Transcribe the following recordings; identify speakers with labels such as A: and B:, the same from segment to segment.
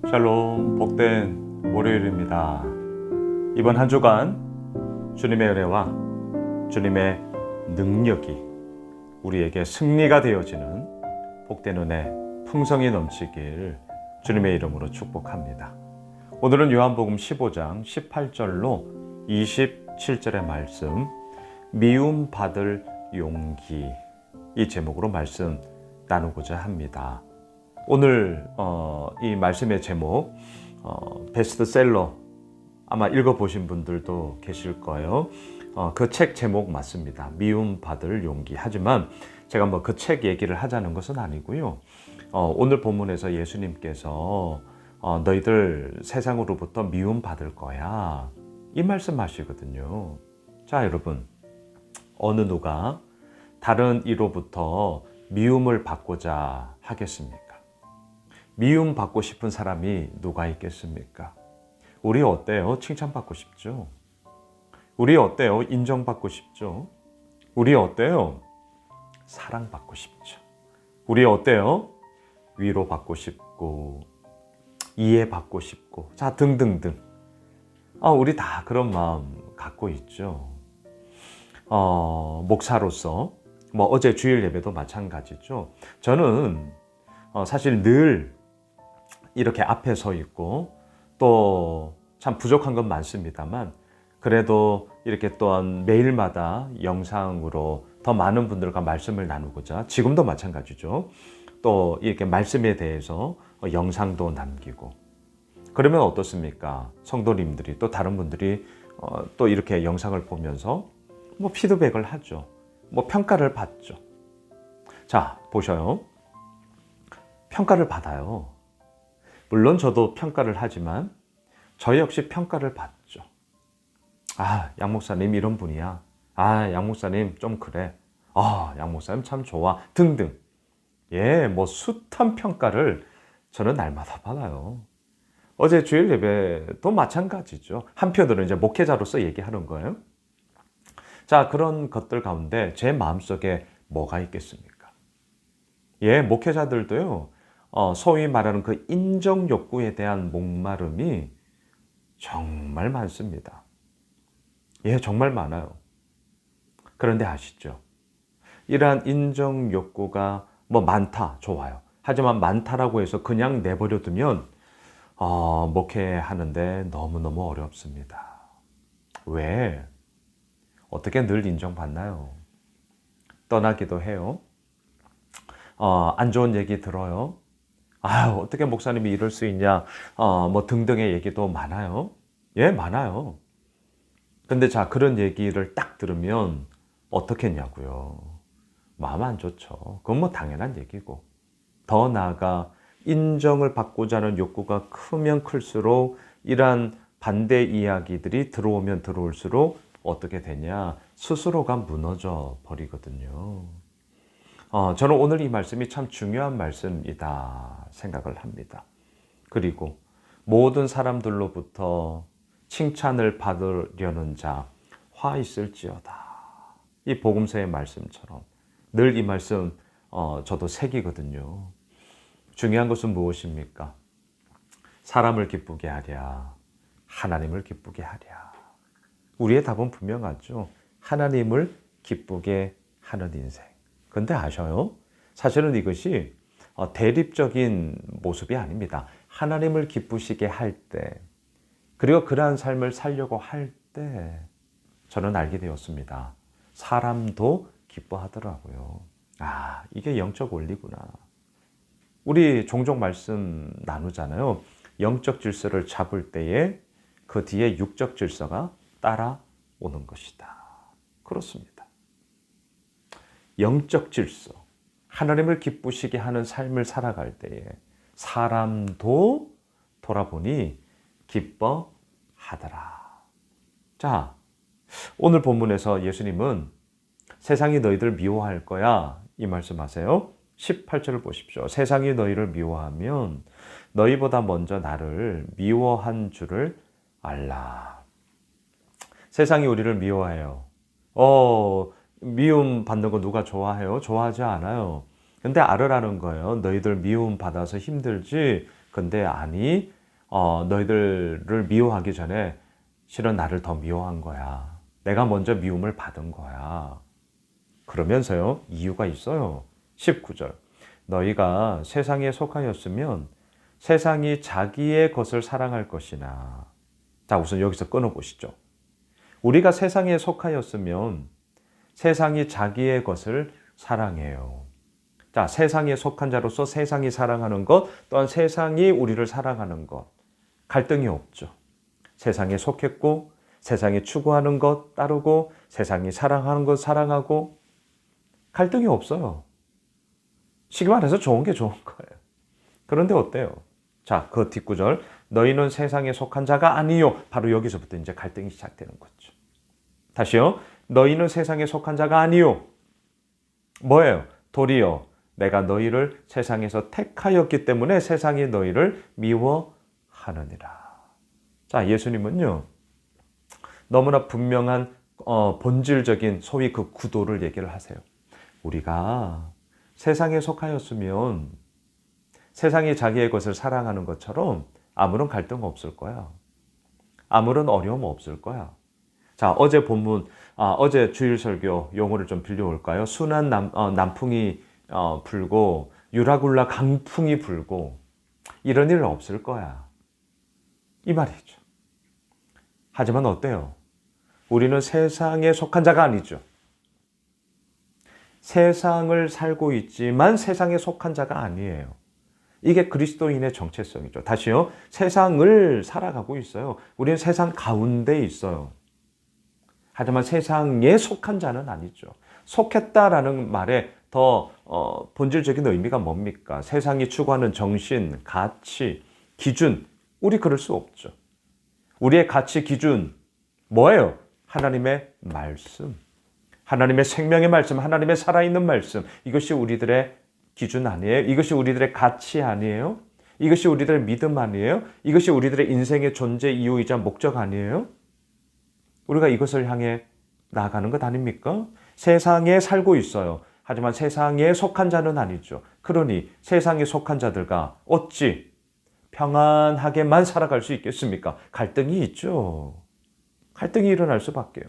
A: 샬롬, 복된 월요일입니다. 이번 한 주간 주님의 은혜와 주님의 능력이 우리에게 승리가 되어지는 복된 은혜 풍성이 넘치길 주님의 이름으로 축복합니다. 오늘은 요한복음 15장 18절로 27절의 말씀, 미움 받을 용기, 이 제목으로 말씀 나누고자 합니다. 오늘 이 말씀의 제목 베스트셀러 아마 읽어보신 분들도 계실 거예요. 그 책 제목 맞습니다. 미움 받을 용기. 하지만 제가 뭐 그 책 얘기를 하자는 것은 아니고요. 오늘 본문에서 예수님께서 너희들 세상으로부터 미움 받을 거야, 이 말씀하시거든요. 자, 여러분, 어느 누가 다른 이로부터 미움을 받고자 하겠습니까? 미움 받고 싶은 사람이 누가 있겠습니까? 우리 어때요? 칭찬받고 싶죠? 우리 어때요? 인정받고 싶죠? 우리 어때요? 사랑받고 싶죠? 우리 어때요? 위로받고 싶고 이해받고 싶고 자, 등등등. 우리 다 그런 마음 갖고 있죠. 목사로서 뭐 어제 주일 예배도 마찬가지죠. 저는 사실 늘 이렇게 앞에 서 있고 또 참 부족한 건 많습니다만, 그래도 이렇게 또한 매일마다 영상으로 더 많은 분들과 말씀을 나누고자, 지금도 마찬가지죠. 또 이렇게 말씀에 대해서 영상도 남기고, 그러면 어떻습니까? 성도님들이 또 다른 분들이 또 이렇게 영상을 보면서 뭐 피드백을 하죠. 뭐 평가를 받죠. 자, 보셔요. 평가를 받아요. 물론 저도 평가를 하지만 저 역시 평가를 받죠. 양 목사님 이런 분이야. 양 목사님 좀 그래. 양 목사님 참 좋아. 등등. 뭐 숱한 평가를 저는 날마다 받아요. 어제 주일 예배도 마찬가지죠. 한편으로는 이제 목회자로서 얘기하는 거예요. 자, 그런 것들 가운데 제 마음속에 뭐가 있겠습니까? 목회자들도요, 소위 말하는 그 인정 욕구에 대한 목마름이 정말 많습니다. 정말 많아요. 그런데 아시죠? 이러한 인정 욕구가 뭐 많다, 좋아요. 하지만 많다라고 해서 그냥 내버려 두면 목회하는데 너무너무 어렵습니다. 왜? 어떻게 늘 인정받나요? 떠나기도 해요. 안 좋은 얘기 들어요. 어떻게 목사님이 이럴 수 있냐, 뭐 등등의 얘기도 많아요. 많아요. 근데 자, 그런 얘기를 딱 들으면 어떻게 했냐고요. 마음 안 좋죠. 그건 뭐 당연한 얘기고, 더 나아가 인정을 받고자 하는 욕구가 크면 클수록 이러한 반대 이야기들이 들어오면 들어올수록 어떻게 되냐, 스스로가 무너져 버리거든요. 저는 오늘 이 말씀이 참 중요한 말씀이다 생각을 합니다. 그리고 모든 사람들로부터 칭찬을 받으려는 자 화 있을지어다. 이 복음서의 말씀처럼 늘 이 말씀 저도 새기거든요. 중요한 것은 무엇입니까? 사람을 기쁘게 하랴, 하나님을 기쁘게 하랴. 우리의 답은 분명하죠. 하나님을 기쁘게 하는 인생. 근데 아셔요? 사실은 이것이 대립적인 모습이 아닙니다. 하나님을 기쁘시게 할 때, 그리고 그러한 삶을 살려고 할 때 저는 알게 되었습니다. 사람도 기뻐하더라고요. 이게 영적 원리구나. 우리 종종 말씀 나누잖아요. 영적 질서를 잡을 때에 그 뒤에 육적 질서가 따라오는 것이다. 그렇습니다. 영적 질서, 하나님을 기쁘시게 하는 삶을 살아갈 때에 사람도 돌아보니 기뻐하더라. 자, 오늘 본문에서 예수님은 세상이 너희들 미워할 거야, 이 말씀하세요. 18절을 보십시오. 세상이 너희를 미워하면 너희보다 먼저 나를 미워한 줄을 알라. 세상이 우리를 미워해요. 미움 받는 거 누가 좋아해요? 좋아하지 않아요. 근데 알으라는 거예요. 너희들 미움 받아서 힘들지 근데 아니, 너희들을 미워하기 전에 실은 나를 더 미워한 거야. 내가 먼저 미움을 받은 거야. 그러면서요, 이유가 있어요. 19절. 너희가 세상에 속하였으면 세상이 자기의 것을 사랑할 것이나. 자, 우선 여기서 끊어보시죠. 우리가 세상에 속하였으면 세상이 자기의 것을 사랑해요. 자, 세상에 속한 자로서 세상이 사랑하는 것, 또한 세상이 우리를 사랑하는 것, 갈등이 없죠. 세상에 속했고, 세상이 추구하는 것 따르고, 세상이 사랑하는 것 사랑하고, 갈등이 없어요. 쉽게 말해서 좋은 게 좋은 거예요. 그런데 어때요? 자, 그 뒷구절. 너희는 세상에 속한 자가 아니요. 바로 여기서부터 이제 갈등이 시작되는 거죠. 다시요. 너희는 세상에 속한 자가 아니요. 뭐예요? 도리어 내가 너희를 세상에서 택하였기 때문에 세상이 너희를 미워하느니라. 자, 예수님은요, 너무나 분명한 본질적인 소위 그 구도를 얘기를 하세요. 우리가 세상에 속하였으면 세상이 자기의 것을 사랑하는 것처럼 아무런 갈등 없을 거야. 아무런 어려움 없을 거야. 자, 어제 본문, 어제 주일 설교 용어를 좀 빌려올까요? 순한 남풍이 불고 유라굴라 강풍이 불고 이런 일 없을 거야. 이 말이죠. 하지만 어때요? 우리는 세상에 속한 자가 아니죠. 세상을 살고 있지만 세상에 속한 자가 아니에요. 이게 그리스도인의 정체성이죠. 다시요. 세상을 살아가고 있어요. 우리는 세상 가운데 있어요. 하지만 세상에 속한 자는 아니죠. 속했다라는 말에 더 본질적인 의미가 뭡니까? 세상이 추구하는 정신, 가치, 기준, 우리 그럴 수 없죠. 우리의 가치, 기준 뭐예요? 하나님의 말씀, 하나님의 생명의 말씀, 하나님의 살아있는 말씀. 이것이 우리들의 기준 아니에요? 이것이 우리들의 가치 아니에요? 이것이 우리들의 믿음 아니에요? 이것이 우리들의 인생의 존재 이유이자 목적 아니에요? 우리가 이것을 향해 나아가는 것 아닙니까? 세상에 살고 있어요. 하지만 세상에 속한 자는 아니죠. 그러니 세상에 속한 자들과 어찌 평안하게만 살아갈 수 있겠습니까? 갈등이 있죠. 갈등이 일어날 수밖에요.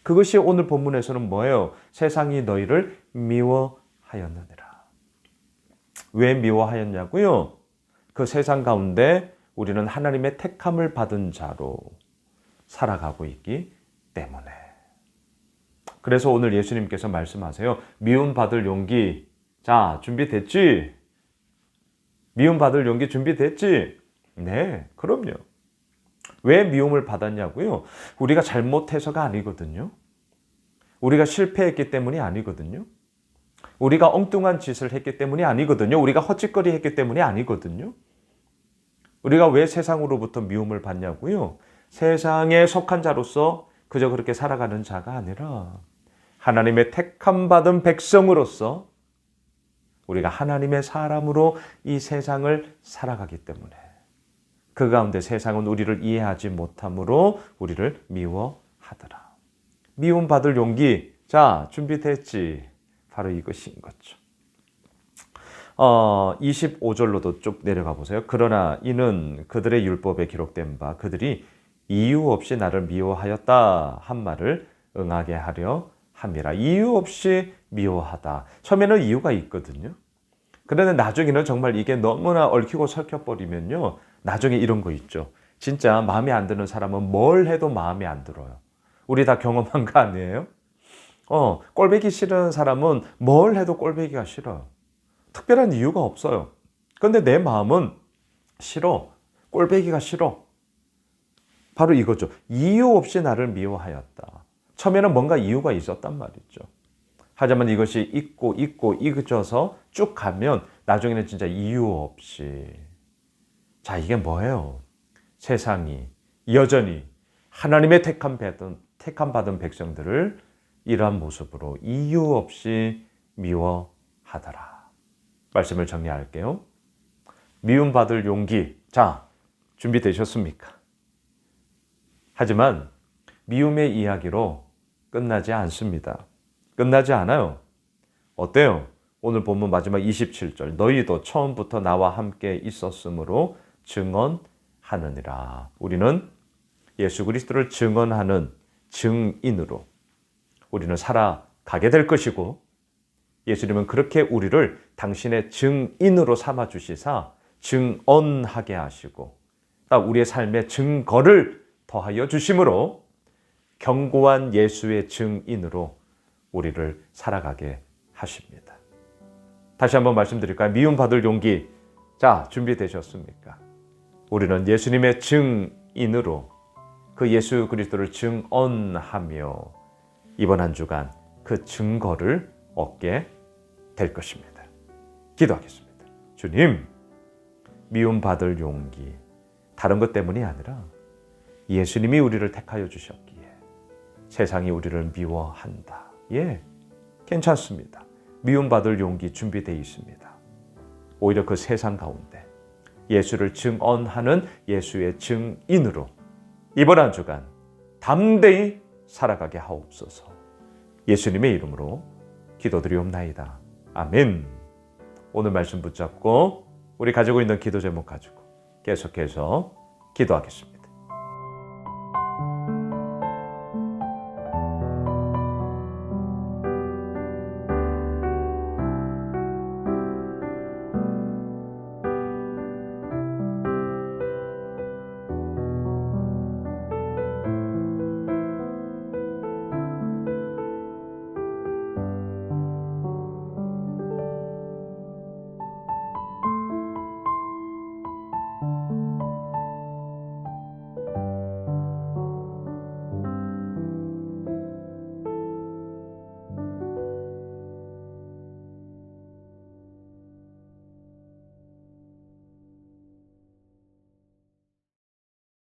A: 그것이 오늘 본문에서는 뭐예요? 세상이 너희를 미워하였느니라. 왜 미워하였냐고요? 그 세상 가운데 우리는 하나님의 택함을 받은 자로 살아가고 있기 때문에. 그래서 오늘 예수님께서 말씀하세요. 미움받을 용기. 자, 준비됐지? 미움받을 용기 준비됐지? 네, 그럼요. 왜 미움을 받았냐고요? 우리가 잘못해서가 아니거든요. 우리가 실패했기 때문이 아니거든요. 우리가 엉뚱한 짓을 했기 때문이 아니거든요. 우리가 헛짓거리 했기 때문이 아니거든요. 우리가 왜 세상으로부터 미움을 받냐고요? 세상에 속한 자로서 그저 그렇게 살아가는 자가 아니라 하나님의 택함받은 백성으로서 우리가 하나님의 사람으로 이 세상을 살아가기 때문에 그 가운데 세상은 우리를 이해하지 못함으로 우리를 미워하더라. 미움받을 용기. 자, 준비됐지? 바로 이것인 거죠. 25절로도 쭉 내려가 보세요. 그러나 이는 그들의 율법에 기록된 바 그들이 이유 없이 나를 미워하였다 한 말을 응하게 하려 함이라. 이유 없이 미워하다. 처음에는 이유가 있거든요. 그런데 나중에는 정말 이게 너무나 얽히고 설켜버리면요. 나중에 이런 거 있죠. 진짜 마음에 안 드는 사람은 뭘 해도 마음에 안 들어요. 우리 다 경험한 거 아니에요? 꼴보기 싫은 사람은 뭘 해도 꼴보기가 싫어요. 특별한 이유가 없어요. 그런데 내 마음은 싫어. 꼴보기가 싫어. 바로 이거죠. 이유 없이 나를 미워하였다. 처음에는 뭔가 이유가 있었단 말이죠. 하지만 이것이 있고 잊어서 쭉 가면 나중에는 진짜 이유 없이. 자, 이게 뭐예요? 세상이 여전히 하나님의 택함 받은 백성들을 이러한 모습으로 이유 없이 미워하더라. 말씀을 정리할게요. 미움받을 용기. 자, 준비되셨습니까? 하지만 미움의 이야기로 끝나지 않습니다. 끝나지 않아요. 어때요? 오늘 본문 마지막 27절 너희도 처음부터 나와 함께 있었으므로 증언하느니라. 우리는 예수 그리스도를 증언하는 증인으로 우리는 살아가게 될 것이고 예수님은 그렇게 우리를 당신의 증인으로 삼아주시사 증언하게 하시고 우리의 삶에 증거를 더하여 주심으로 견고한 예수의 증인으로 우리를 살아가게 하십니다. 다시 한번 말씀드릴까요? 미움받을 용기. 자, 준비되셨습니까? 우리는 예수님의 증인으로 그 예수 그리스도를 증언하며 이번 한 주간 그 증거를 얻게 될 것입니다. 기도하겠습니다. 주님, 미움받을 용기. 다른 것 때문이 아니라 예수님이 우리를 택하여 주셨기에 세상이 우리를 미워한다. 예, 괜찮습니다. 미움받을 용기 준비되어 있습니다. 오히려 그 세상 가운데 예수를 증언하는 예수의 증인으로 이번 한 주간 담대히 살아가게 하옵소서. 예수님의 이름으로 기도드리옵나이다. 아멘. 오늘 말씀 붙잡고 우리 가지고 있는 기도 제목 가지고 계속해서 기도하겠습니다.